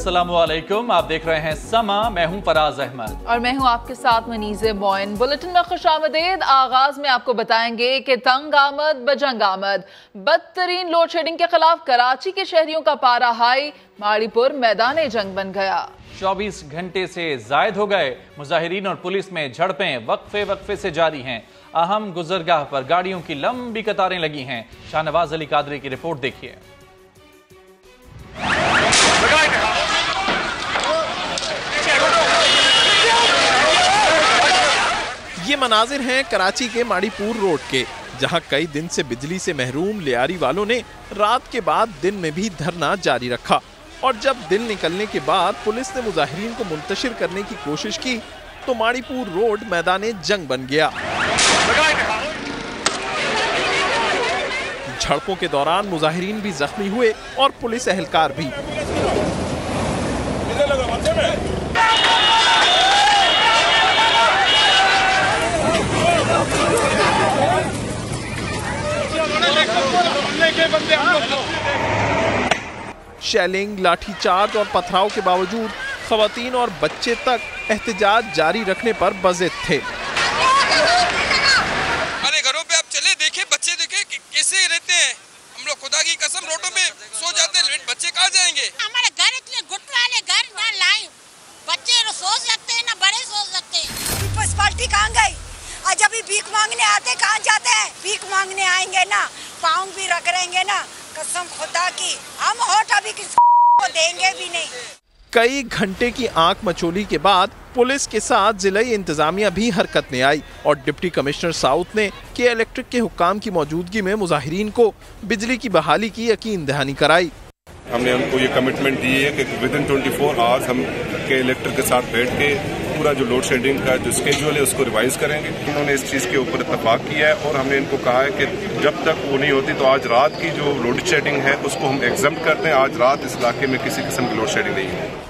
अस्सलामुअलैकुम, आप देख रहे हैं समा। मैं हूं फराज अहमद और मैं हूं आपके साथ मनीज़े मोइन। बुलेटिन में खुशामदीद। आगाज में आपको बताएंगे कि तंग आमद बजंग आमद, बदतरीन लोड शेडिंग के खिलाफ कराची के शहरियों का पारा हाई, माड़ीपुर मैदान जंग बन गया। 24 घंटे से जायद हो गए, मुजाहिरीन और पुलिस में झड़पें वक्फे से जारी हैं। अहम गुजरगाह पर गाड़ियों की लंबी कतारें लगी हैं। शाहनवाज अली कादरी की रिपोर्ट देखिए। ये मनाजिर हैं कराची के माड़ीपुर रोड के, जहां कई दिन से बिजली से महरूम लियारी वालों ने रात के बाद दिन में भी धरना जारी रखा। और जब दिन निकलने के बाद पुलिस ने मुजाहिरीन को मुंतशिर करने की कोशिश की तो माड़ीपुर रोड मैदान जंग बन गया। झड़पों के दौरान मुजाहिरीन भी जख्मी हुए और पुलिस एहलकार भी। शेलिंग, लाठीचार्ज और पथराव के बावजूद खवातीन और बच्चे तक एहतजाज जारी रखने पर बज़िद थे। अरे घरों पे आप चले देखे, बच्चे देखे कैसे रहते हैं। हम लोग खुदा की कसम रोडों पे सो जाते हैं, बच्चे कहाँ जाएंगे। हमारे घर इतने गुट वाले घर ना लाए, बच्चे सो सकते हैं ना बड़े सो सकते हैं। पीपल्स पार्टी कहाँ गई? आज अभी भीख मांगने आते, कहाँ जाते हैं? भीख मांगने आएंगे ना, पाँव भी रख रहेंगे ना, कसम खुदा की हम होठ अभी किसी को देंगे भी नहीं। कई घंटे की आंख मचोली के बाद पुलिस के साथ जिलाई इंतजामिया भी हरकत में आई और डिप्टी कमिश्नर साउथ ने के इलेक्ट्रिक के हुक्काम की मौजूदगी में मुजाहिरीन को बिजली की बहाली की यकीन दहानी कराई। हमने उनको ये कमिटमेंट दी है कि विदिन 24 आवर्स हम के इलेक्ट्रिक के साथ बैठ के पूरा जो लोड शेडिंग का जो स्केड्यूल है उसको रिवाइज करेंगे। उन्होंने इस चीज़ के ऊपर इत्तेफाक किया है और हमने इनको कहा है कि जब तक वो नहीं होती तो आज रात की जो लोड शेडिंग है उसको हम एग्जम्प्ट करते हैं। आज रात इस इलाके में किसी किस्म की लोड शेडिंग नहीं है।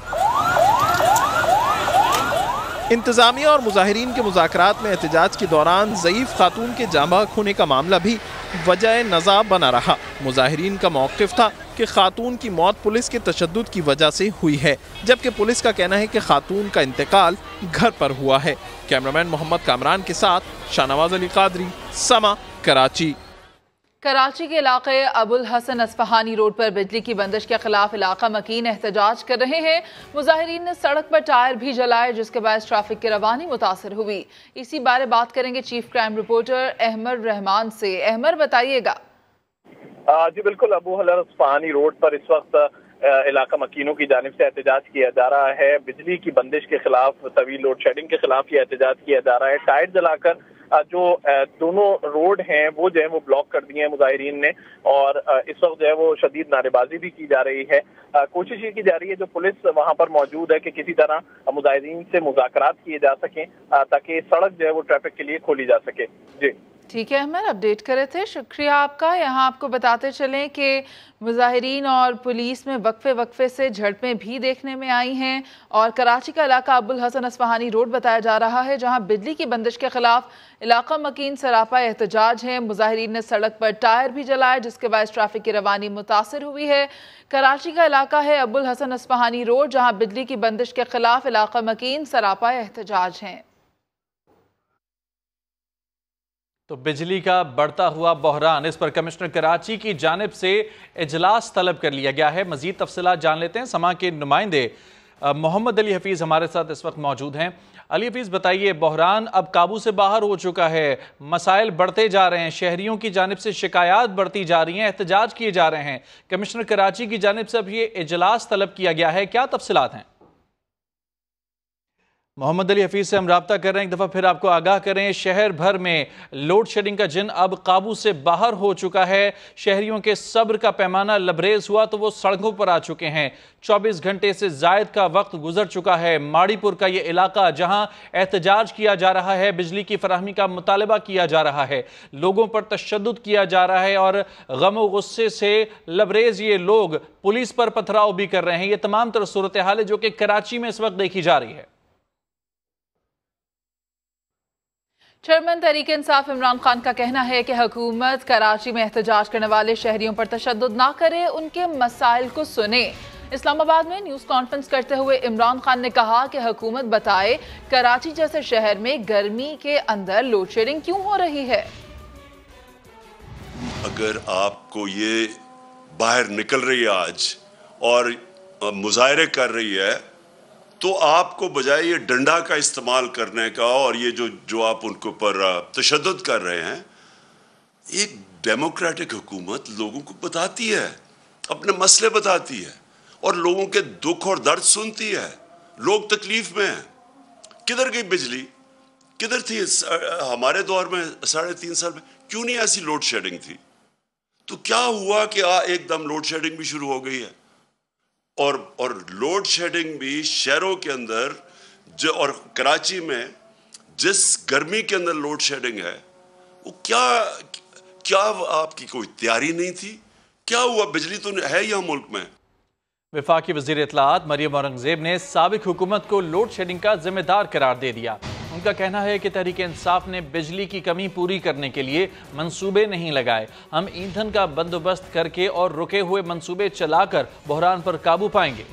इंतजामिया और मुजाहिरीन के मुज़ाकरात में एहतजाज के दौरान ज़ईफ खातून के जाँ बहक होने का मामला भी वजह नज़ा बना रहा। मुजाहिरीन का मौक़िफ़ था कि खातून की मौत पुलिस के तशद्दुद की वजह से हुई है, जबकि पुलिस का कहना है कि खातून का इंतकाल घर पर हुआ है। कैमरामैन मोहम्मद कामरान के साथ शाहनवाज अली कादरी, समा, कराची। कराची के इलाके अबुल हसन अस्फहानी रोड पर बिजली की बंदिश के खिलाफ इलाका मकीन एहतजाज कर रहे हैं। मुजाहिरीन ने सड़क पर टायर भी जलाए, जिसके बाद ट्रैफिक की रवानी मुतासर हुई। इसी बारे बात करेंगे chief crime reporter Ahmed Rahman से। अहमद, बताइएगा। जी बिल्कुल, अबू हसन अस्फहानी रोड पर इस वक्त इलाका मकीनों की जानिब से एहतजाज किया जा रहा है। बिजली की बंदिश के खिलाफ, तवील लोड शेडिंग के खिलाफ ये एहतजाज किया जा रहा है। टायर जलाकर जो दोनों रोड हैं वो जो है वो ब्लॉक कर दिए हैं मुजाहिरीन ने और इस वक्त जो है वो शदीद नारेबाजी भी की जा रही है। कोशिश ये की जा रही है जो पुलिस वहां पर मौजूद है कि किसी तरह मुजाहिरीन से मुज़ाकरात किए जा सकें ताकि सड़क जो है वो ट्रैफिक के लिए खोली जा सके। जी ठीक है अहमद, अपडेट करे थे, शुक्रिया आपका। यहाँ आपको बताते चलें कि मुजाहिरीन और पुलिस में वक्फे से झड़पें भी देखने में आई हैं और कराची का इलाका अबुल हसन अस्फहानी रोड बताया जा रहा है, जहाँ बिजली की बंदिश के खिलाफ इलाका मकीन सरापा एहतजाज है। मुजाहिरीन ने सड़क पर टायर भी जलाए, जिसके बाद ट्रैफिक की रवानी मुतासर हुई है। कराची का इलाका है अबुल हसन अस्फहानी रोड, जहाँ बिजली की बंदिश के खिलाफ इलाका मकीन सरापा एहतजाज हैं। तो बिजली का बढ़ता हुआ बहरान, इस पर कमिश्नर कराची की जानिब से इजलास तलब कर लिया गया है। मजीद तफसीलात जान लेते हैं। समा के नुमाइंदे मोहम्मद अली हफीज़ हमारे साथ इस वक्त मौजूद हैं। अली हफीज़, बताइए, बहरान अब काबू से बाहर हो चुका है, मसाइल बढ़ते जा रहे हैं, शहरियों की जानिब से शिकायत बढ़ती जा रही हैं, एहतजाज किए जा रहे हैं। कमिश्नर कराची की जानिब से अब ये इजलास तलब किया गया है, क्या तफसीलात हैं? मोहम्मद अली हफीज़ से हम रब्ता कर रहे हैं, एक दफ़ा फिर आपको आगाह करें। शहर भर में लोड शेडिंग का जिन अब काबू से बाहर हो चुका है, शहरियों के सब्र का पैमाना लबरेज हुआ तो वो सड़कों पर आ चुके हैं। 24 घंटे से जायद का वक्त गुजर चुका है। माड़ीपुर का ये इलाका जहां एहतजाज किया जा रहा है, बिजली की फराहमी का मुतालबा किया जा रहा है, लोगों पर तशद्दुद किया जा रहा है और गम व गुस्से से लबरेज ये लोग पुलिस पर पथराव भी कर रहे हैं। ये तमाम तरह सूरत हाल है जो कि कराची में इस वक्त देखी जा रही है। चेयरमैन तहरीक इंसाफ इमरान खान का कहना है कि हुकूमत कराची में एहतजाज करने वाले शहरियों पर तशद्दुद ना करे, उनके मसाइल को सुने। इस्लामाबाद में न्यूज कॉन्फ्रेंस करते हुए इमरान खान ने कहा कि हुकूमत बताए कराची जैसे शहर में गर्मी के अंदर लोड शेडिंग क्यों हो रही है। अगर आपको ये बाहर निकल रही है आज और मुजाहरे कर रही है तो आपको बजाय ये डंडा का इस्तेमाल करने का और ये जो आप उनके ऊपर तशद्दुद कर रहे हैं, एक डेमोक्रेटिक हुकूमत लोगों को बताती है, अपने मसले बताती है और लोगों के दुख और दर्द सुनती है। लोग तकलीफ में हैं। किधर गई बिजली, किधर थी हमारे दौर में 3.5 साल में? क्यों नहीं ऐसी लोड शेडिंग थी? तो क्या हुआ कि एकदम लोड शेडिंग भी शुरू हो गई है और लोड शेडिंग भी शहरों के अंदर और कराची में जिस गर्मी के अंदर लोड शेडिंग है वो क्या आपकी कोई तैयारी नहीं थी? क्या हुआ? बिजली तो है यहाँ मुल्क में। वफाकी वज़ीर इत्तलाआत मरियम औरंगज़ेब ने साबिक हुकूमत को लोड शेडिंग का जिम्मेदार करार दे दिया। उनका कहना है कि तहरीक इंसाफ ने बिजली की कमी पूरी करने के लिए मंसूबे नहीं लगाए। हम ईंधन का बंदोबस्त करके और रुके हुए मंसूबे चलाकर बहरान पर काबू पाएंगे।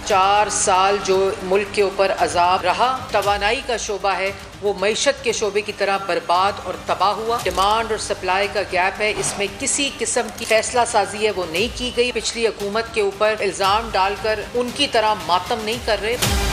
4 साल जो मुल्क के ऊपर अजाब रहा, तवानाई का शोबा है वो मईशत के शोबे की तरह बर्बाद और तबाह हुआ। डिमांड और सप्लाई का गैप है, इसमें किसी किस्म की फैसला साजी है वो नहीं की गई। पिछली हुकूमत के ऊपर इल्ज़ाम डालकर उनकी तरह मातम नहीं कर रहे।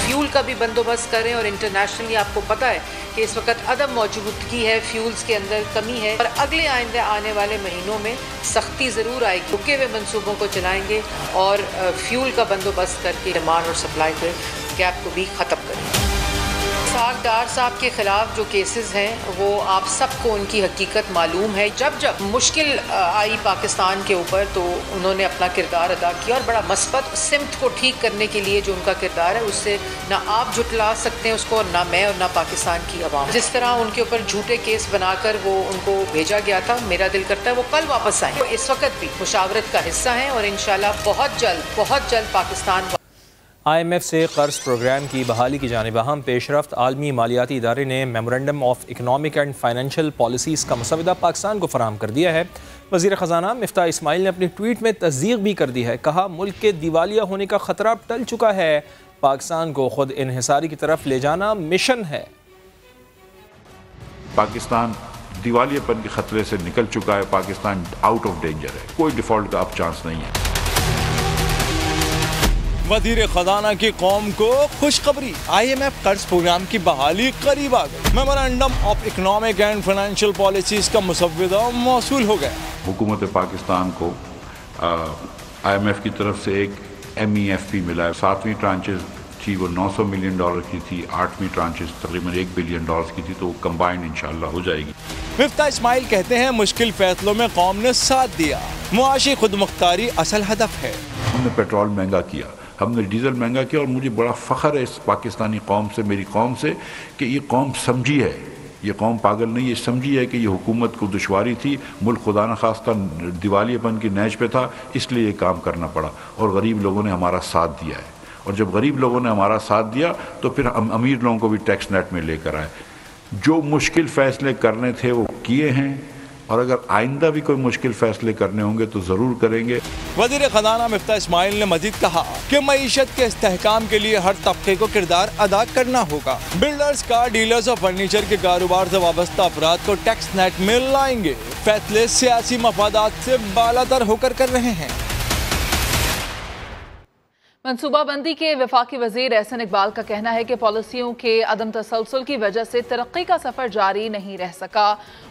फ्यूल का भी बंदोबस्त करें और इंटरनेशनली आपको पता है कि इस वक्त अदम मौजूदगी है, फ्यूल्स के अंदर कमी है और अगले आने वाले महीनों में सख्ती ज़रूर आएगी। रुके हुए मंसूबों को चलाएंगे और फ्यूल का बंदोबस्त करके डिमांड और सप्लाई के गैप को भी ख़त्म करेंगे। इशफाक डार साहब के खिलाफ जो केसेस हैं वो आप सबको उनकी हकीकत मालूम है। जब मुश्किल आई पाकिस्तान के ऊपर तो उन्होंने अपना किरदार अदा किया और बड़ा मस्बत सिमत को ठीक करने के लिए जो उनका किरदार है उससे ना आप झुटला सकते हैं उसको, ना मैं और ना पाकिस्तान की आवाम। जिस तरह उनके ऊपर झूठे केस बनाकर वो उनको भेजा गया था, मेरा दिल करता है वो कल वापस आए। वो इस वक्त भी मुशावरत का हिस्सा हैं और इंशाल्लाह बहुत जल्द पाकिस्तान IMF से कर्ज प्रोग्राम की बहाली की जानिब अहम पेशरफ्त। आलमी मालियाती इदारे ने memorandum of economic and financial policies का मसवदा पाकिस्तान को फराहम कर दिया है। वज़ीर ख़जाना मिफ्ताह इस्माइल ने अपनी ट्वीट में तस्दीक भी कर दी है। कहा, मुल्क के दिवालिया होने का ख़तरा टल चुका है, पाकिस्तान को खुद इन्हिसारी की तरफ ले जाना मिशन है। पाकिस्तान दिवालियापन के खतरे से निकल चुका है, पाकिस्तान आउट ऑफ डेंजर है, कोई डिफ़ॉल्ट का अब चांस नहीं है। वज़ीर ख़जाना की कौम को खुशखबरी, IMF कर्ज प्रोग्राम की बहाली करीब आ गई। Memorandum of economic and financial policies का मसवदा मौसूल हो गया। हुकूमत पाकिस्तान को IMF की तरफ से एक MEFP मिला है। 7वीं ट्रांचेज थी वो $900 मिलियन की थी, 8वीं ट्रांचेज तकरीबन $1 बिलियन की थी, तो वो कंबाइंड इंशाल्लाह हो जाएगी। मिफ्ताह इस्माइल कहते हैं मुश्किल फैसलों में कौम ने साथ दिया, मुआशी खुदमुख्तारी असल हदफ है। हमने पेट्रोल महंगा किया, हमने डीजल महंगा किया और मुझे बड़ा फ़ख्र है इस पाकिस्तानी कौम से, मेरी कौम से, कि ये कौम समझी है, ये कौम पागल नहीं, ये समझी है कि ये हुकूमत को दुश्वारी थी, मुल्क खुदा न खास्ता दिवालियापन की नैज पे था, इसलिए ये काम करना पड़ा और गरीब लोगों ने हमारा साथ दिया है। और जब गरीब लोगों ने हमारा साथ दिया तो फिर हम अमीर लोगों को भी टैक्स नेट में लेकर आए। जो मुश्किल फ़ैसले करने थे वो किए हैं और अगर आइंदा भी कोई मुश्किल फैसले करने होंगे तो जरूर करेंगे। वज़ीर ख़जाना मिफ्ताह इस्माइल ने मजीद कहा कि मईशत के इस्तेहकाम के लिए हर तबके को किरदार अदा करना होगा। बिल्डर्स, कार डीलर्स और फर्नीचर के कारोबार से वाबस्ता अफराद को टैक्स नेट में लाएंगे। फैसले सियासी मफादात से बालातर होकर कर रहे हैं। मनसूबाबंदी के वफाकी वज़ीर एहसन इकबाल का कहना है कि पॉलिसियों के अदम तसलसल की वजह से तरक्की का सफ़र जारी नहीं रह सका।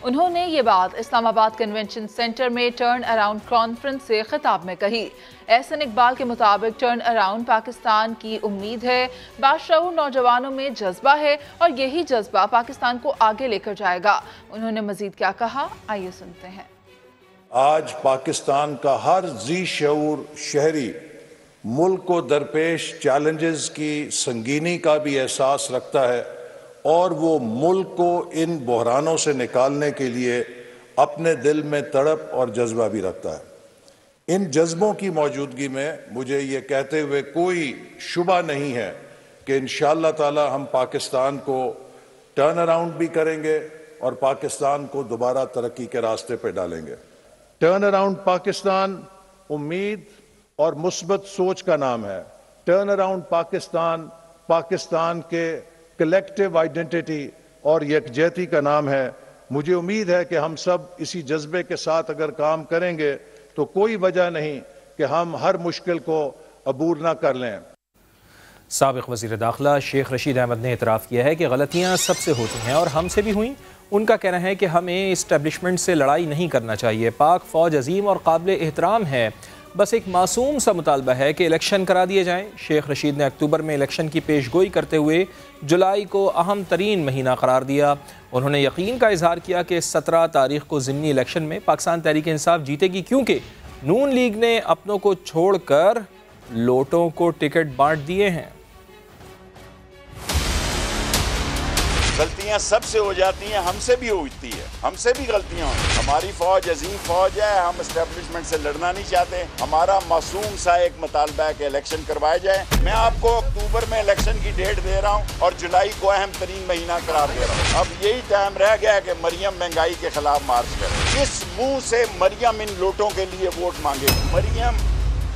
उन्होंने ये बात इस्लामाबाद कन्वेंशन सेंटर में टर्न अराउंड कॉन्फ्रेंस से खिताब में कही। एहसन इकबाल के मुताबिक टर्न अराउंड पाकिस्तान की उम्मीद है, बाशऊर नौजवानों में जज्बा है और यही जज्बा पाकिस्तान को आगे लेकर जाएगा। उन्होंने मजीद क्या कहा, आइए सुनते हैं। आज पाकिस्तान का हर जी शऊर शहरी मुल्क को दरपेश चैलेंजेस की संगीनी का भी एहसास रखता है और वो मुल्क को इन बहरानों से निकालने के लिए अपने दिल में तड़प और जज्बा भी रखता है। इन जज्बों की मौजूदगी में मुझे ये कहते हुए कोई शुबा नहीं है कि इंशाअल्लाह ताला हम पाकिस्तान को टर्न अराउंड भी करेंगे और पाकिस्तान को दोबारा तरक्की के रास्ते पर डालेंगे। टर्न अराउंड पाकिस्तान उम्मीद और मुस्बत सोच का नाम है। टर्न अराउंड पाकिस्तान पाकिस्तान के कलेक्टिव आइडेंटिटी और यकजहती का नाम है। मुझे उम्मीद है कि हम सब इसी जज्बे के साथ अगर काम करेंगे तो कोई वजह नहीं कि हम हर मुश्किल को अबूर ना कर लें। साबिक़ वज़ीर दाखिला शेख रशीद अहमद ने इतराफ़ किया है कि गलतियाँ सबसे होती हैं और हमसे भी हुई। उनका कहना है कि हमें इस्टेब्लिशमेंट से लड़ाई नहीं करना चाहिए। पाक फ़ौज अजीम और काबिल एहतराम है, बस एक मासूम सा मुतालबा है कि इलेक्शन करा दिए जाएँ। शेख रशीद ने अक्टूबर में इलेक्शन की पेशगोई करते हुए जुलाई को अहम तरीन महीना करार दिया। उन्होंने यकीन का इजहार किया कि 17 तारीख को ज़िमनी इलेक्शन में पाकिस्तान तहरीक इंसाफ जीतेगी, क्योंकि नून लीग ने अपनों को छोड़कर लोटों को टिकट बांट दिए हैं। गलतियां सबसे हो जाती हैं, हमसे भी होती है, हमसे भी गलतियां होती। हमारी फौज अजीम फौज है, हम एस्टेब्लिशमेंट से लड़ना नहीं चाहते। हमारा मासूम सा एक मुतालबा है कि इलेक्शन करवाए जाए। मैं आपको अक्टूबर में इलेक्शन की डेट दे रहा हूं और जुलाई को अहम तरीन महीना करार दे रहा हूं। अब यही टाइम रह गया है कि मरियम महंगाई के खिलाफ मार्च करे। इस मुंह से मरियम इन लोटों के लिए वोट मांगे। मरियम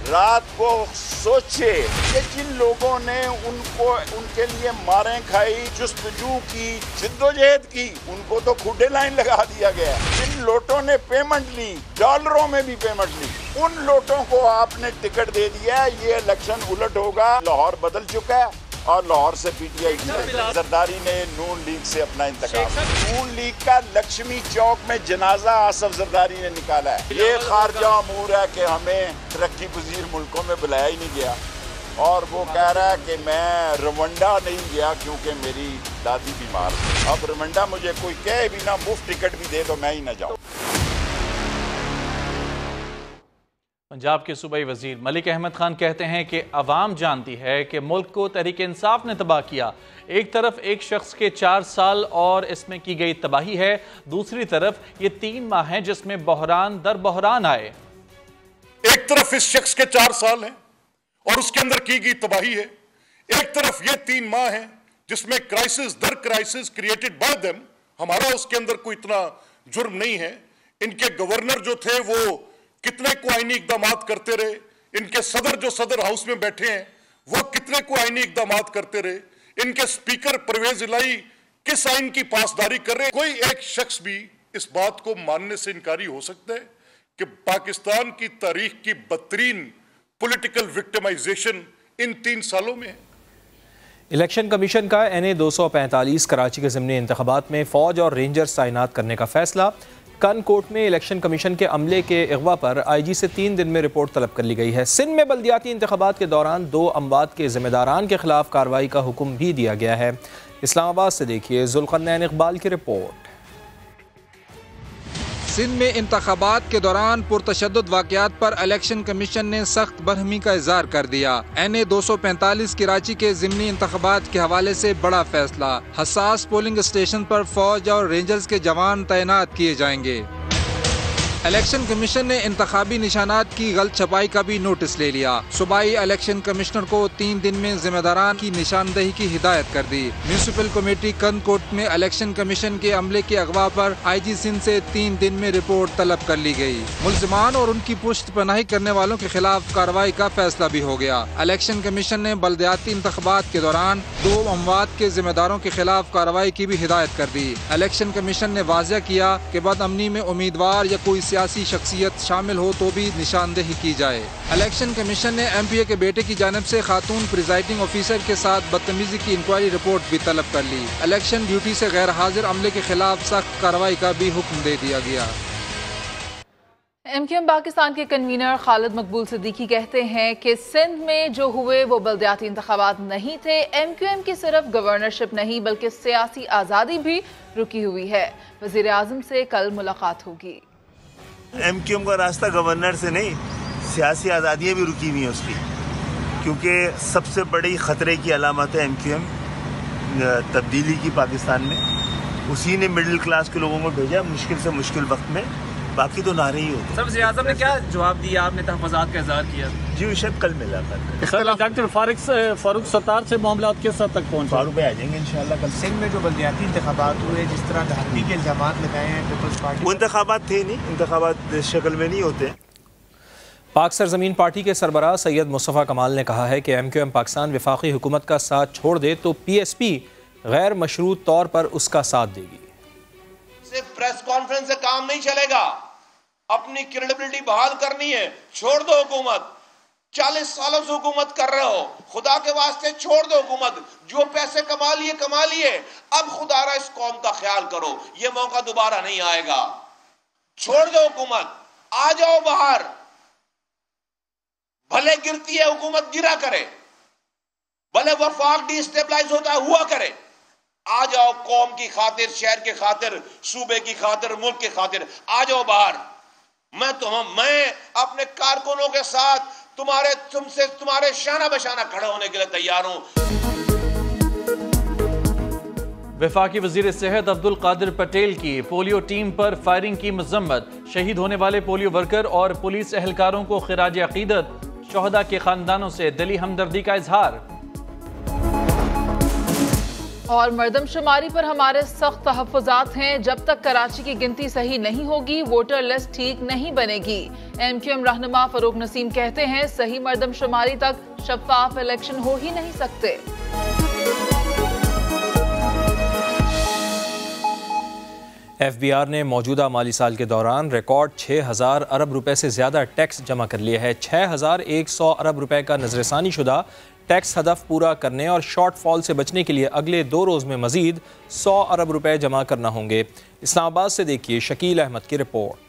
रात को सोचे कि जिन लोगों ने उनके लिए मारें खाई, जुस्तजू की, जिद्दोजहद की, उनको तो खुडे लाइन लगा दिया गया। जिन लोटों ने पेमेंट ली, डॉलरों में भी पेमेंट ली, उन लोटों को आपने टिकट दे दिया। ये इलेक्शन उलट होगा। लाहौर बदल चुका है और लाहौर से पीटीआई जरदारी ने नून लीग से अपना इंतखाब। नून लीग का लक्ष्मी चौक में जनाजा आसफ जरदारी ने निकाला है। ये खारजा अमूर है कि हमें तरक्की पजीर मुल्कों में बुलाया ही नहीं गया, और वो कह रहा है कि मैं रवंडा नहीं गया क्योंकि मेरी दादी बीमार। अब रवंडा मुझे कोई कहे भी ना, मुफ्त टिकट भी दे तो मैं ही ना जाऊँ। पंजाब के सूबाई वजीर मलिक अहमद खान कहते हैं कि अवाम जानती है कि मुल्क को तहरीक इंसाफ ने तबाह किया। एक तरफ एक शख्स के 4 साल और इसमें की गई तबाही है, दूसरी तरफ ये 3 माह हैं जिसमें बहरान दर बहरान आए। एक तरफ इस शख्स के 4 साल हैं और उसके अंदर की गई तबाही है, एक तरफ ये 3 माह हैं जिसमें क्राइसिस दर क्राइसिस क्रिएटेड बाय देम। हमारा उसके अंदर कोई इतना जुर्म नहीं है। इनके गवर्नर जो थे वो कितने को आईनी इकदाम करते रहे, इनके सदर जो सदर हाउस में बैठे हैं वो कितने को आईनी इकदाम करते रहे, इनके स्पीकर परवेज इलाही किस आइन की पासदारी कर रहे। कोई एक शख्स भी इस बात को मानने से इनकारी हो सकता है कि पाकिस्तान की तारीख की बदतरीन पॉलिटिकल विक्टिमाइजेशन इन 3 सालों में है। इलेक्शन कमीशन का NA 245 कराची के ज़िमनी इंतखाबात में फ़ौज और रेंजर्स तैनात करने का फैसला। कन कोर्ट में इलेक्शन कमीशन के अमले के अगवा पर IG से 3 दिन में रिपोर्ट तलब कर ली गई है। सिंध में बल्दियाती इंतखाबात के दौरान 2 अमवात के जिम्मेदारान के खिलाफ कार्रवाई का हुक्म भी दिया गया है। इस्लामाबाद से देखिए जुल्करनैन इकबाल की रिपोर्ट। सिंध में इंतखाबात के दौरान पुरतशद्दुद वाक़यात पर इलेक्शन कमीशन ने सख्त बरहमी का इज़हार कर दिया। NA 245 कराची के ज़िमनी इंतखाबात के हवाले से बड़ा फैसला। हसास पोलिंग स्टेशन पर फौज और रेंजर्स के जवान तैनात किए जाएंगे। इलेक्शन कमीशन ने इंतखाबी निशानात की गलत छपाई का भी नोटिस ले लिया। सूबाई इलेक्शन कमिश्नर को 3 दिन में जिम्मेदारान की निशानदेही की हिदायत कर दी। म्यूनिसिपल कमेटी कंदकोट में इलेक्शन कमीशन के अमले के अगवा पर IG सिंध से 3 दिन में रिपोर्ट तलब कर ली गई। मुल्जिमान और उनकी पुश्त पनाही करने वालों के खिलाफ कार्रवाई का फैसला भी हो गया। इलेक्शन कमीशन ने बल्दियाती इंतखाबात के दौरान 2 अमवात के जिम्मेदारों के खिलाफ कार्रवाई की भी हिदायत कर दी। इलेक्शन कमीशन ने वाज़ेह किया कि बदअमनी में उम्मीदवार या कोई सियासी शख्सियत शामिल हो तो भी निशानदेही की जाए। इलेक्शन कमीशन ने MPA के बेटे की जानिब से खातून प्रिजाइडिंग ऑफिसर के साथ बदतमीजी की इंक्वायरी रिपोर्ट भी तलब कर ली। इलेक्शन ड्यूटी से गैर हाजिर अमले के खिलाफ सख्त कार्रवाई का भी हुक्म दे दिया गया। MQM पाकिस्तान के कन्वीनर खालिद मकबूल सिद्दीकी कहते हैं कि सिंध में जो हुए वो बल्दियाती इंतखाबात नहीं थे। MQM की सिर्फ गवर्नरशिप नहीं बल्कि सियासी आज़ादी भी रुकी हुई है। वज़ीर आज़म से कल मुलाकात होगी। MQM का रास्ता गवर्नर से नहीं, सियासी आज़ादियाँ भी रुकी हुई हैं उसकी, क्योंकि सबसे बड़ी ख़तरे की अलामत है MQM तब्दीली की पाकिस्तान में। उसी ने मिडिल क्लास के लोगों को भेजा मुश्किल से मुश्किल वक्त में, बाकी तो नारे ही होते। वज़ीर आज़म ने क्या जवाब दिया? आपने तहफ़्फ़ुज़ात का इज़हार किया। जी शायद कल मिला सर डॉक्टर फारूक सत्तार से मामला किस हद तक पहुँचा? फारूक पे आ जाएंगे इंशाल्लाह कल। सिंध में जो बल्दियाती इंतखाबात हुए, जिस तरह धांधली के इल्जामात लगाए हैं पीपल्स पार्टी, वो इंतखाबात थे नहीं, इंतखाबात इस शक्ल में नहीं होते। पाक सरजमीन पार्टी के सरबराह सैयद मुस्तफ़ा कमाल ने कहा है कि MQM पाकिस्तान वफाकी हुकूमत का साथ छोड़ दे तो PSP गैर मशरूत तौर पर उसका साथ देगी। सिर्फ प्रेस कॉन्फ्रेंस से काम नहीं चलेगा, अपनी क्रेडिबिलिटी बहाल करनी है। छोड़ दो हुकूमत, 40 सालों से हुकूमत कर रहे हो, खुदा के वास्ते छोड़ दो हुकूमत। जो पैसे कमा लिए, अब खुदारा इस कौम का ख्याल करो, ये मौका दोबारा नहीं आएगा। छोड़ दो हुकूमत, आ जाओ बाहर। भले गिरती है हुकूमत, गिरा करे, भले वफाक डिस्टेबलाइज होता है, हुआ करे। आ जाओ कौम की खातिर, शहर के खातिर, सूबे की खातिर, मुल्क की खातिर, आ जाओ बाहर। मैं अपने कारकुनों के साथ तुम्हारे शाना बशाना खड़े होने के लिए तैयार हूं। वफाकी वजीर सेहत अब्दुल कादिर पटेल की पोलियो टीम पर फायरिंग की मजम्मत। शहीद होने वाले पोलियो वर्कर और पुलिस एहलकारों को खिराज अकीदत। शोहदा के खानदानों से दिली हमदर्दी का इजहार। और मरदमशुमारी पर हमारे सख्त तहफ़्फ़ुज़ात हैं। जब तक कराची की गिनती सही नहीं होगी, वोटर लिस्ट ठीक नहीं बनेगी। MQM रहनुमा फरूक नसीम कहते हैं सही मरदमशुमारी तक शफाफ इलेक्शन हो ही नहीं सकते। FBR ने मौजूदा माली साल के दौरान रिकॉर्ड 6000 अरब रुपए से ज़्यादा टैक्स जमा कर लिया है। 6100 अरब रुपए का नजरसानी शुदा टैक्स हदफ पूरा करने और शॉर्ट फॉल से बचने के लिए अगले 2 रोज़ में मजीद 100 अरब रुपए जमा करना होंगे। इस्लामाबाद से देखिए शकील अहमद की रिपोर्ट।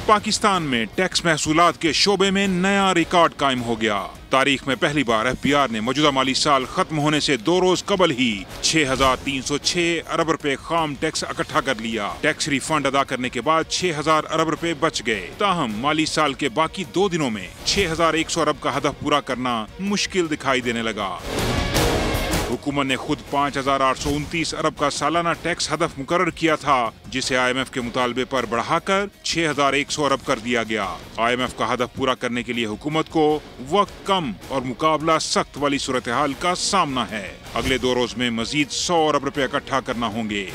पाकिस्तान में टैक्स महसूलात के शोबे में नया रिकॉर्ड कायम हो गया। तारीख में पहली बार FBR ने मौजूदा माली साल खत्म होने से 2 रोज कबल ही 6306 अरब रुपए खाम टैक्स इकट्ठा कर लिया। टैक्स रिफंड अदा करने के बाद 6000 अरब रुपए बच गए। ताहम माली साल के बाकी 2 दिनों में 6100 अरब का हदफ पूरा करना मुश्किल दिखाई देने लगा। हुकूमत ने खुद 5829 अरब का सालाना टैक्स हदफ मुकर्रर किया था, जिसे IMF के मुतालबे पर बढ़ाकर 6100 अरब कर दिया गया। IMF का हदफ पूरा करने के लिए हुकूमत को वक्त कम और मुकाबला सख्त वाली सूरत हाल का सामना है। अगले 2 रोज में मजीद 100 अरब रुपए इकट्ठा करना होंगे।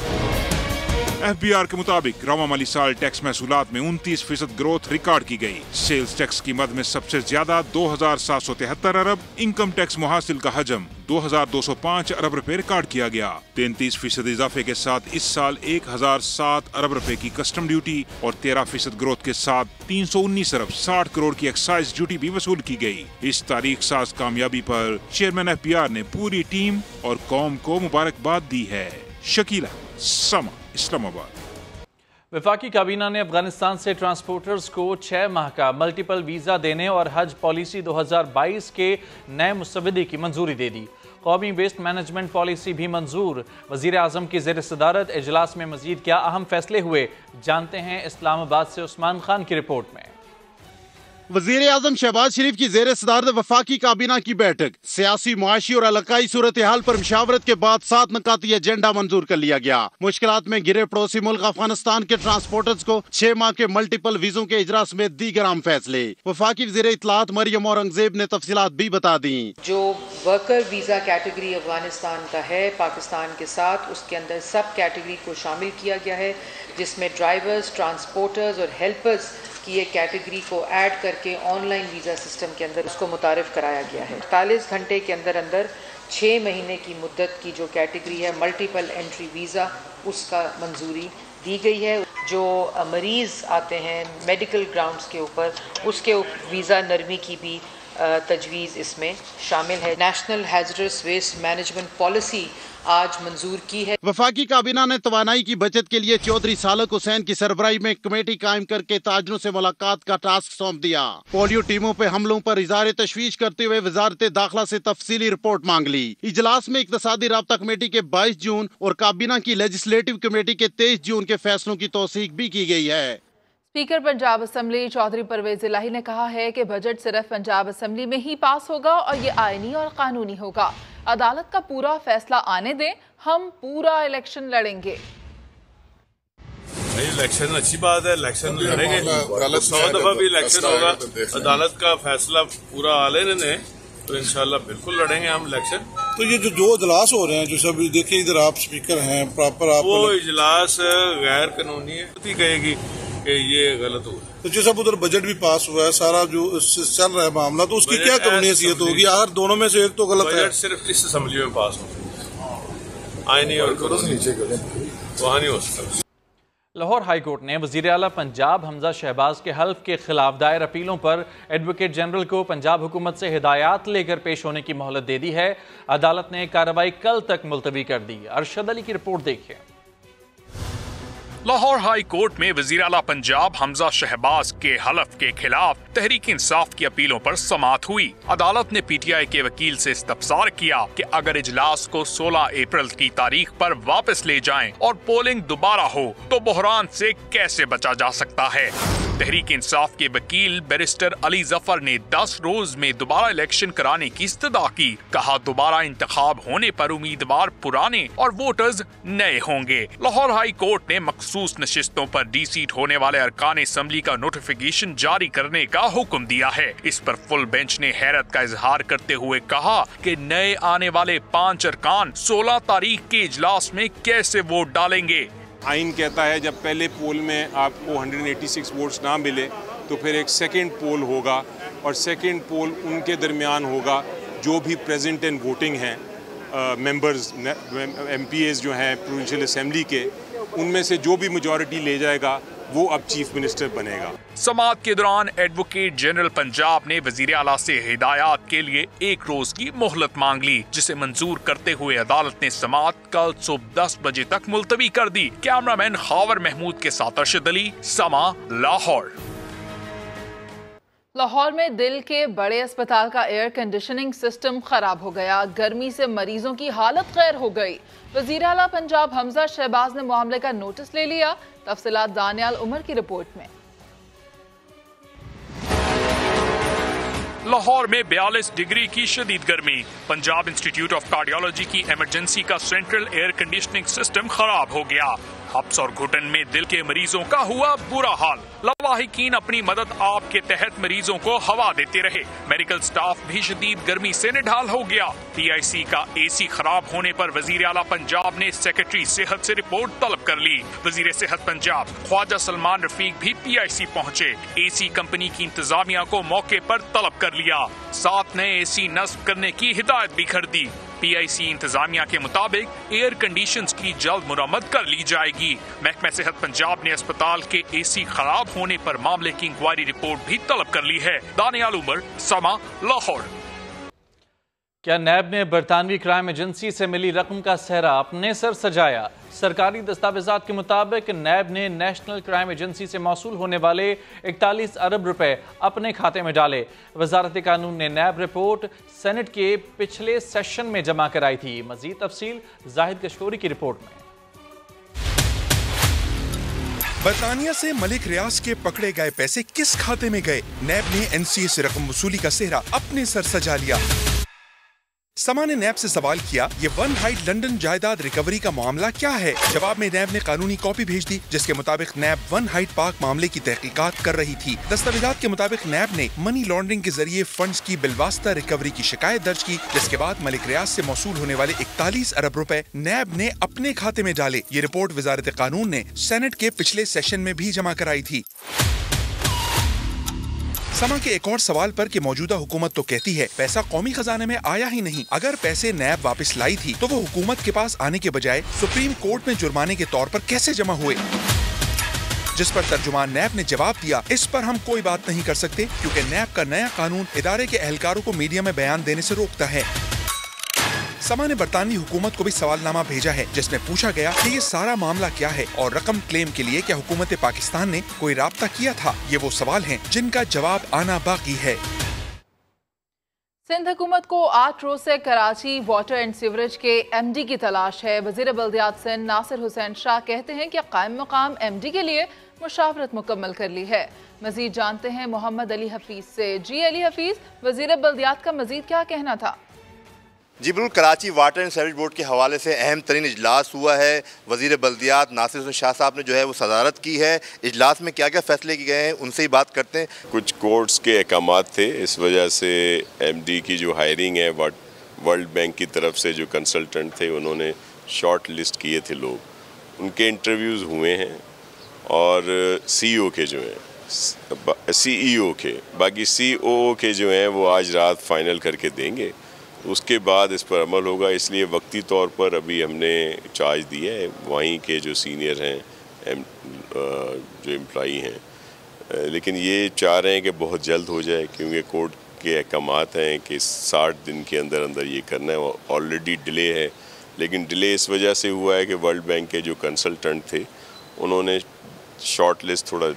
FBR के मुताबिक रवा माली साल टैक्स महसूलात में 29% ग्रोथ रिकॉर्ड की गई। सेल्स टैक्स की मद में सबसे ज्यादा 2773 अरब, इनकम टैक्स मुहासिल का हजम 2205 अरब रुपए रिकॉर्ड किया गया। 33% इजाफे के साथ इस साल 1007 अरब रुपए की कस्टम ड्यूटी और 13% ग्रोथ के साथ 319 अरब 60 करोड़ की एक्साइज ड्यूटी भी वसूल की गई। इस तारीख साज कामयाबी पर चेयरमैन FBR ने पूरी टीम और कौम को मुबारकबाद दी है। शकीला समा, इस्लामाबाद। वफाकी काबीना ने अफगानिस्तान से ट्रांसपोर्टर्स को 6 माह का मल्टीपल वीज़ा देने और हज पॉलिसी 2022 के नए मुसवदे की मंजूरी दे दी। कौमी वेस्ट मैनेजमेंट पॉलिसी भी मंजूर। वज़ीर आज़म की ज़ेर सदारत इजलास में मजीद क्या अहम फैसले हुए, जानते हैं इस्लामाबाद से उस्मान खान की रिपोर्ट में। वज़ीर आज़म शहबाज शरीफ की ज़ेर सदारत वफाकी काबीना की बैठक। सियासी, मुआशी और इलाकाई सूरत हाल पर मुशावरत के बाद 7 नुकाती एजेंडा मंजूर कर लिया गया। मुश्किलात में घिरे पड़ोसी मुल्क अफगानिस्तान के ट्रांसपोर्टर्स को 6 माह के मल्टीपल वीजों के इजरा समेत दीगर अहम फैसले। वफाकी वज़ीर इत्तलात मरियम औरंगजेब ने तफसीलात भी बता दी। जो वर्कर वीजा कैटेगरी अफगानिस्तान का है पाकिस्तान के साथ, उसके अंदर सब कैटेगरी को शामिल किया गया है, जिसमें ड्राइवर्स, ट्रांसपोर्टर्स और हेल्पर्स की एक कैटेगरी को ऐड करके ऑनलाइन वीज़ा सिस्टम के अंदर उसको मुतारिफ कराया गया है। 48 घंटे के अंदर अंदर 6 महीने की मुद्दत की जो कैटेगरी है मल्टीपल एंट्री वीज़ा, उसका मंजूरी दी गई है। जो मरीज़ आते हैं मेडिकल ग्राउंड्स के ऊपर, उसके वीज़ा नरमी की भी तजवीज़ इसमें शामिल है। नेशनल हैज़रस वेस्ट मैनेजमेंट पॉलिसी आज मंजूर की है। वफाकी काबीना ने तवानाई की बचत के लिए चौधरी सालक हुसैन की सरबराही में कमेटी कायम करके ताजरों से मुलाकात का टास्क सौंप दिया। पोलियो टीमों पे हमलों पर इज़हार तशवीश करते हुए वजारत दाखिला से तफसीली रिपोर्ट मांग ली। इजलास में इक्तसादी राब्ता कमेटी के 22 जून और काबीना की लेजिस्लेटिव कमेटी के 23 जून के फैसलों की तौसीक भी की गई है। स्पीकर पंजाब असम्बली चौधरी परवेज इलाही ने कहा है कि बजट सिर्फ पंजाब असम्बली में ही पास होगा और ये आईनी और कानूनी होगा। अदालत का पूरा फैसला आने दें, हम पूरा इलेक्शन लड़ेंगे। नहीं, इलेक्शन अच्छी बात है, इलेक्शन लड़ेंगे, 100 दफा भी इलेक्शन होगा, अदालत का फैसला पूरा आ लेने तो इंशाल्लाह बिल्कुल लड़ेंगे हम इलेक्शन। तो ये जो इजलास हो रहे हैं, जो सब देखिए इधर आप स्पीकर हैं प्रॉपर, आप वो इजलास गैर कानूनी है, कहेगी कि ये गलत हुआ। तो जो सब उधर बजट भी पास हुआ है, सारा जो चल रहा है मामला, तो उसकी क्या कानूनी हैसियत होगी? यार दोनों में से एक तो गलत है। बजट सिर्फ इस असेंबली में पास हो, आईनी और वहाँ नहीं हो सकता। लाहौर हाई कोर्ट ने वज़ीर आला पंजाब हमजा शहबाज के हल्फ के खिलाफ दायर अपीलों पर एडवोकेट जनरल को पंजाब हुकूमत से हिदायत लेकर पेश होने की मोहलत दे दी है। अदालत ने कार्रवाई कल तक मुलतवी कर दी। अरशद अली की रिपोर्ट देखिए। लाहौर हाई कोर्ट में वज़ीर आला पंजाब हमजा शहबाज के हलफ के खिलाफ तहरीक इंसाफ की अपीलों पर समाअत हुई। अदालत ने पीटीआई के वकील से इस्तफसार किया कि अगर इजलास को 16 अप्रैल की तारीख पर वापस ले जाएं और पोलिंग दोबारा हो तो बहरान से कैसे बचा जा सकता है। तहरीक इंसाफ के वकील बैरिस्टर अली जफर ने 10 रोज में दोबारा इलेक्शन कराने की इस्तदा की। कहा दोबारा इंतखाब होने पर उम्मीदवार पुराने और वोटर्स नए होंगे। लाहौर हाई कोर्ट ने मखसूस नशिस्तों पर डी-सीट होने वाले अरकान असम्बली का नोटिफिकेशन जारी करने का हुक्म दिया है। इस पर फुल बेंच ने हैरत का इजहार करते हुए कहा कि नए आने वाले 5 अरकान 16 तारीख के इजलास में कैसे वोट डालेंगे। आइन कहता है जब पहले पोल में आपको 186 वोट्स ना मिले तो फिर एक सेकंड पोल होगा और सेकंड पोल उनके दरमियान होगा जो भी प्रेजेंट इन वोटिंग हैं मेंबर्स MPAs जो हैं प्रोविंशियल असेंबली के, उनमें से जो भी मेजॉरिटी ले जाएगा वो अब चीफ मिनिस्टर बनेगा। समाअत के दौरान एडवोकेट जनरल पंजाब ने वजीर आला से हिदायत के लिए 1 रोज की मोहलत मांग ली, जिसे मंजूर करते हुए अदालत ने समाअत कल सुबह 10 बजे तक मुलतवी कर दी। कैमरामैन खावर महमूद के साथ अरशद अली, समा, लाहौर। लाहौर में दिल के बड़े अस्पताल का एयर कंडीशनिंग सिस्टम खराब हो गया। गर्मी से मरीजों की हालत खैर हो गई। वज़ीर आला पंजाब हमजा शहबाज ने मामले का नोटिस ले लिया। तफसीलात दानियाल उमर की रिपोर्ट में। लाहौर में 42 डिग्री की शदीद गर्मी। पंजाब इंस्टीट्यूट ऑफ कार्डियोलॉजी की इमरजेंसी का सेंट्रल एयर कंडीशनिंग सिस्टम खराब हो गया। हब्स और घुटन में दिल के मरीजों का हुआ बुरा हाल। लवाहिकीन अपनी मदद आप के तहत मरीजों को हवा देते रहे। मेडिकल स्टाफ भी शदीद गर्मी से निढाल हो गया। PIC का AC खराब होने पर वजीर आला पंजाब ने सेक्रेटरी सेहत से रिपोर्ट तलब कर ली। वजीर सेहत पंजाब ख्वाजा सलमान रफीक भी PIC पहुँचे। AC कंपनी की इंतजामिया को मौके पर तलब कर लिया। 7 नए AC नस्ब करने की हिदायत भी कर दी। PIC इंतजामिया के मुताबिक एयर कंडीशंस की जल्द मुरम्मत कर ली जाएगी। महकमा सेहत पंजाब ने अस्पताल के AC खराब होने पर मामले की इंक्वायरी रिपोर्ट भी तलब कर ली है। दानियाल उमर, समा, लाहौर। क्या नैब ने बरतानवी क्राइम एजेंसी से मिली रकम का सेहरा अपने सर सजाया? सरकारी दस्तावेजात के मुताबिक नैब ने नेशनल क्राइम एजेंसी से मौसूल होने वाले 41 अरब रुपए अपने खाते में डाले। वजारत कानून ने नैब रिपोर्ट सेनेट के पिछले सेशन में जमा कराई थी। मजीद तफसील जाहिद कशकोरी की रिपोर्ट में। बरतानिया से मलिक रियाज के पकड़े गए पैसे किस खाते में गए? नैब ने NCA से रकम वसूली का सेहरा अपने सर सजा लिया। समा ने नैब से सवाल किया, ये वन हाइट लंदन जायदाद रिकवरी का मामला क्या है? जवाब में नैब ने कानूनी कॉपी भेज दी, जिसके मुताबिक नैब वन हाइट पार्क मामले की तहकीकात कर रही थी। दस्तावेजात के मुताबिक नैब ने मनी लॉन्ड्रिंग के जरिए फंड्स की बिलवास्ता रिकवरी की शिकायत दर्ज की, जिसके बाद मलिक रियाज से मौसूल होने वाले 41 अरब रुपए नैब ने अपने खाते में डाले। ये रिपोर्ट वजारत कानून ने सेनेट के पिछले सेशन में भी जमा कराई थी। समा के एक और सवाल पर कि मौजूदा हुकूमत तो कहती है पैसा कौमी खजाने में आया ही नहीं। अगर पैसे नैब वापस लाई थी तो वो हुकूमत के पास आने के बजाय सुप्रीम कोर्ट में जुर्माने के तौर पर कैसे जमा हुए? जिस पर तर्जुमान नैब ने जवाब दिया, इस पर हम कोई बात नहीं कर सकते क्योंकि नैब का नया कानून इदारे के एहलकारों को मीडिया में बयान देने से रोकता है। समा ने बरतानवी हुकूमत को भी सवालनामा भेजा है, जिसमें पूछा गया कि ये सारा मामला क्या है और रकम क्लेम के लिए क्या हुकूमत पाकिस्तान ने कोई राब्ता किया था? ये वो सवाल हैं जिनका जवाब आना बाकी है। सिंध हुकूमत को 8 रोज से कराची वाटर एंड सीवरेज के MD की तलाश है। वजीर बल्दियात सिंध नासिर हुसैन शाह कहते हैं कि कायम मकाम MD के लिए मुशावरत मुकम्मल कर ली है। मजीद जानते हैं मोहम्मद अली हफीज से। जी अली हफीज, वजीर बल्दियात का मजीद क्या कहना था? जी बिल्कुल, Karachi water and sewerage board के हवाले से अहम तरीन इजलास हुआ है। वज़ीर बल्दियात नासिर हुसैन शाह साहब ने जो है वो सदारत की है। इजलास में क्या क्या फैसले किए गए हैं उनसे ही बात करते हैं। कुछ कोर्ट्स के अहकामात थे, इस वजह से MD की जो हायरिंग है वर्ल्ड बैंक की तरफ से जो कंसल्टेंट थे उन्होंने शॉर्ट लिस्ट किए थे लोग, उनके इंटरव्यूज़ हुए हैं और CEO के जो हैं CEO के, बाकी COO के जो हैं वो आज रात फाइनल करके देंगे, उसके बाद इस पर अमल होगा। इसलिए वक्ती तौर पर अभी हमने चार्ज दिया है वहीं के जो सीनियर हैं जो एम्प्लॉई हैं, लेकिन ये चाह रहे हैं कि बहुत जल्द हो जाए क्योंकि कोर्ट के अहकामात हैं कि 60 दिन के अंदर अंदर ये करना है। ऑलरेडी डिले है, लेकिन डिले इस वजह से हुआ है कि वर्ल्ड बैंक के जो कंसल्टेंट थे उन्होंने शॉर्ट लिस्ट थोड़ा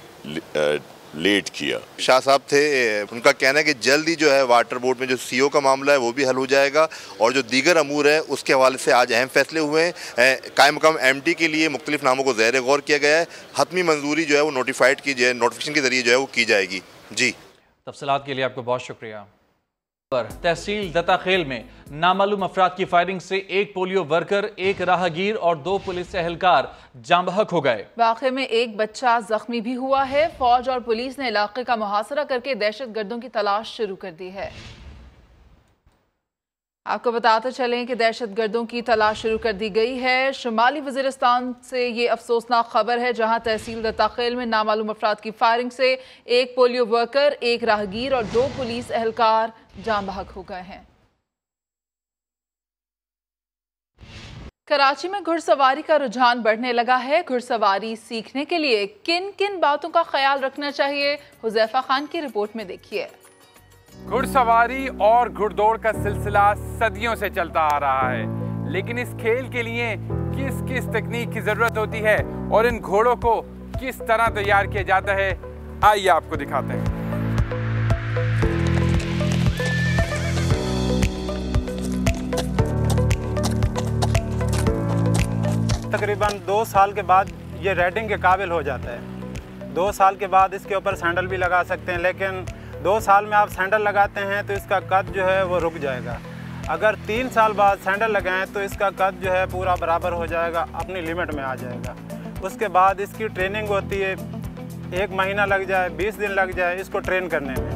लेट किया। शाह साहब थे, उनका कहना है कि जल्द ही जो है वाटर बोर्ड में जो CEO का मामला है वो भी हल हो जाएगा और जो दीगर अमूर है उसके हवाले से आज अहम फैसले हुए हैं। कायम मकाम MD के लिए मुख्तलिफ नामों को ज़ेर गौर किया गया है। हतमी मंजूरी जो है वो नोटिफिकेशन के जरिए जो है वो की जाएगी। जी, तफसीलात के लिए आपको बहुत शुक्रिया। तहसील दत्ताखेल में नामालूम अफराद की फायरिंग से एक पोलियो वर्कर, एक राहगीर और 2 पुलिस एहलकार जाम बहक हो गए। वाक़े में एक बच्चा जख्मी भी हुआ है। फौज और पुलिस ने इलाके का मुहासरा करके दहशतगर्दों की तलाश शुरू कर दी है। आपको बताते चलें कि दहशतगर्दों की तलाश शुरू कर दी गई है। शुमाली वज़ीरिस्तान से ये अफसोसनाक खबर है जहां तहसील दत्ताखेल में नामालूम अफराद की फायरिंग से एक पोलियो वर्कर, एक राहगीर और 2 पुलिस एहलकार जाम बहक हो गए हैं। कराची में घुड़सवारी का रुझान बढ़ने लगा है। घुड़सवारी सीखने के लिए किन किन बातों का ख्याल रखना चाहिए, हुज़ैफा खान की रिपोर्ट में देखिए। घुड़सवारी और घुड़दौड़ का सिलसिला सदियों से चलता आ रहा है, लेकिन इस खेल के लिए किस किस तकनीक की जरूरत होती है और इन घोड़ों को किस तरह तैयार किया जाता है, आइए आपको दिखाते हैं। तकरीबन 2 साल के बाद ये राइडिंग के काबिल हो जाता है। 2 साल के बाद इसके ऊपर सैंडल भी लगा सकते हैं, लेकिन 2 साल में आप सैंडल लगाते हैं तो इसका कद जो है वो रुक जाएगा। अगर 3 साल बाद सैंडल लगाएं तो इसका कद जो है पूरा बराबर हो जाएगा, अपनी लिमिट में आ जाएगा। उसके बाद इसकी ट्रेनिंग होती है, 1 महीना लग जाए, 20 दिन लग जाए इसको ट्रेन करने में।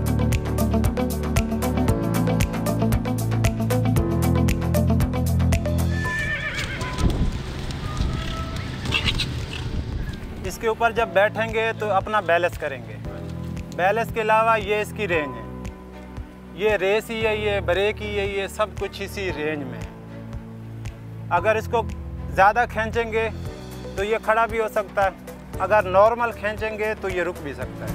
इसके ऊपर जब बैठेंगे तो अपना बैलेंस करेंगे। बैलेंस के अलावा ये इसकी रेंज है, ये रेस ही है, ये ब्रेक ही है, ये सब कुछ इसी रेंज में है। अगर इसको ज़्यादा खींचेंगे तो ये खड़ा भी हो सकता है, अगर नॉर्मल खींचेंगे तो ये रुक भी सकता है।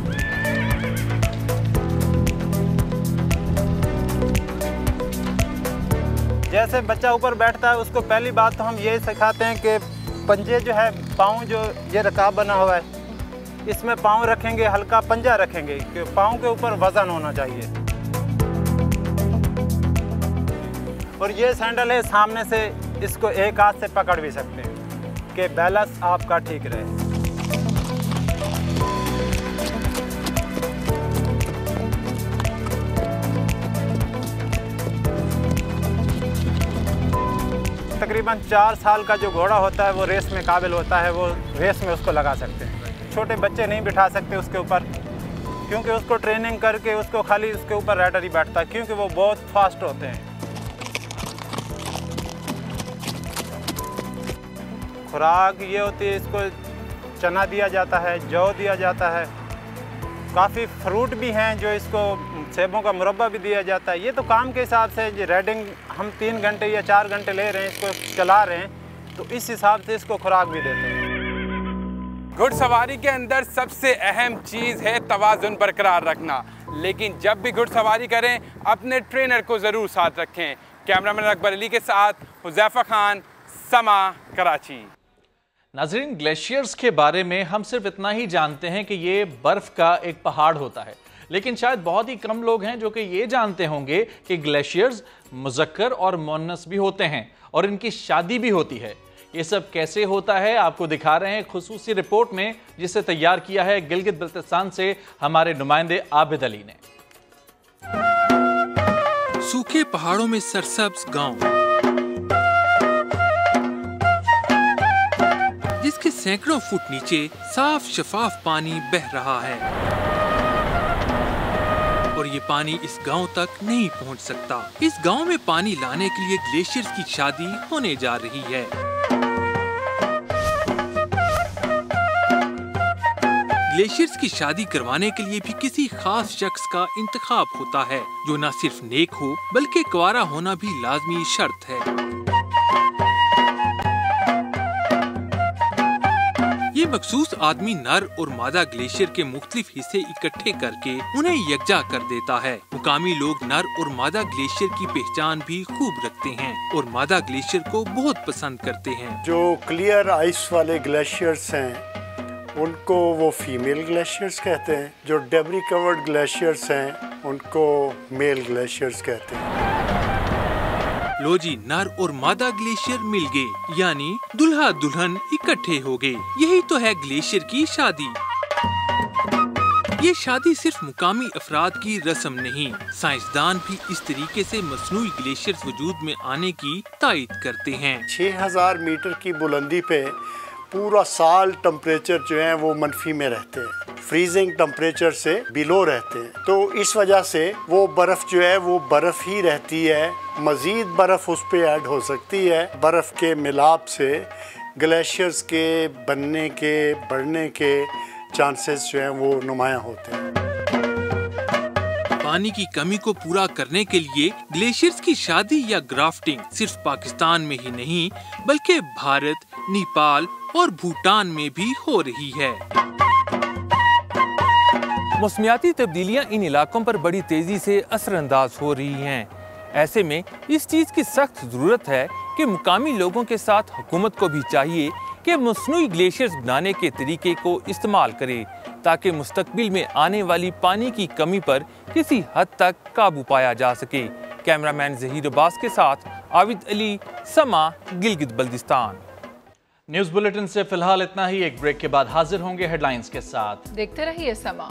जैसे बच्चा ऊपर बैठता है उसको पहली बात तो हम ये सिखाते हैं कि पंजे जो है, पाँव जो ये रकाब बना हुआ है इसमें पाँव रखेंगे, हल्का पंजा रखेंगे कि पाँव के ऊपर वजन होना चाहिए। और ये सैंडल है, सामने से इसको एक हाथ से पकड़ भी सकते हैं कि बैलेंस आपका ठीक रहे। तकरीबन 4 साल का जो घोड़ा होता है वो रेस में काबिल होता है, वो रेस में उसको लगा सकते हैं। छोटे बच्चे नहीं बिठा सकते उसके ऊपर, क्योंकि उसको ट्रेनिंग करके उसको खाली उसके ऊपर राइडर ही बैठता है, क्योंकि वो बहुत फास्ट होते हैं। खुराक ये होती है, इसको चना दिया जाता है, जौ दिया जाता है, काफ़ी फ्रूट भी हैं जो इसको सेबों का मुरब्बा भी दिया जाता है। ये तो काम के हिसाब से जो राइडिंग हम 3 घंटे या 4 घंटे ले रहे हैं, इसको चला रहे हैं, तो इस हिसाब से इसको खुराक भी देते हैं। घुड़सवारी के अंदर सबसे अहम चीज़ है तवाज़ुन बरकरार रखना, लेकिन जब भी घुड़सवारी करें अपने ट्रेनर को ज़रूर साथ रखें। कैमरामैन अकबर अली के साथ हुज़ैफा खान, समा, कराची। नाज़रीन, ग्लेशियर्स के बारे में हम सिर्फ इतना ही जानते हैं कि ये बर्फ़ का एक पहाड़ होता है, लेकिन शायद बहुत ही कम लोग हैं जो कि ये जानते होंगे कि ग्लेशियर्स मुज़क्कर और मुअन्नस भी होते हैं और इनकी शादी भी होती है। ये सब कैसे होता है आपको दिखा रहे हैं खुसूसी रिपोर्ट में, जिसे तैयार किया है गिलगित बल्तिस्तान से हमारे नुमाइंदे आबिद अली ने। सूखे पहाड़ों में सरसब्ज गांव, जिसके सैकड़ों फुट नीचे साफ शफाफ पानी बह रहा है और ये पानी इस गांव तक नहीं पहुंच सकता। इस गांव में पानी लाने के लिए ग्लेशियर्स की शादी होने जा रही है। ग्लेशियर्स की शादी करवाने के लिए भी किसी खास शख्स का इंतखाब होता है जो न सिर्फ नेक हो बल्कि कुंवारा होना भी लाजमी शर्त है। ये मखसूस आदमी नर और मादा ग्लेशियर के मुख्तलिफ हिस्से इकट्ठे करके उन्हें यकजा कर देता है। मुकामी लोग नर और मादा ग्लेशियर की पहचान भी खूब रखते हैं और मादा ग्लेशियर को बहुत पसंद करते हैं। जो क्लियर आइस वाले ग्लेशियर्स हैं उनको वो फीमेल ग्लेशियर्स कहते हैं। जो डेब्री कवर्ड ग्लेशियर्स हैं उनको मेल ग्लेशियर्स कहते हैं। लो जी, नर और मादा ग्लेशियर मिल गए, यानी दुल्हा दुल्हन इकट्ठे हो गए। यही तो है ग्लेशियर की शादी। ये शादी सिर्फ मुकामी अफराद की रस्म नहीं, साइंसदान भी इस तरीके से मसनूई ग्लेशियर्स वजूद में आने की तायद करते हैं। 6000 मीटर की बुलंदी पे पूरा साल टेम्परेचर जो है वो मनफी में रहते हैं, फ्रीजिंग टेम्परेचर से बिलो रहते हैं। तो इस वजह से वो बर्फ़ जो है वो बर्फ़ ही रहती है, मज़ीद बर्फ़ उस पर ऐड हो सकती है। बर्फ़ के मिलाप से ग्लेशियर्स के बनने के बढ़ने के चांसेस जो हैं वो नुमायां होते हैं। पानी की कमी को पूरा करने के लिए ग्लेशियर्स की शादी या ग्राफ्टिंग सिर्फ पाकिस्तान में ही नहीं बल्कि भारत, नेपाल और भूटान में भी हो रही है। मौसमियाती तब्दीलियां इन इलाकों पर बड़ी तेजी से असरअंदाज हो रही हैं। ऐसे में इस चीज़ की सख्त ज़रूरत है कि मुकामी लोगों के साथ हुकूमत को भी चाहिए कि मसनूई ग्लेशियर्स बनाने के तरीके को इस्तेमाल करे ताकि मुस्तकबिल में आने वाली पानी की कमी पर किसी हद तक काबू पाया जा सके। कैमरामैन ज़हीर अब्बास के साथ आविद अली, समा, गिलगित बल्दिस्तान। न्यूज़ बुलेटिन से फिलहाल इतना ही। एक ब्रेक के बाद हाजिर होंगे हेडलाइंस के साथ। देखते रहिए समा।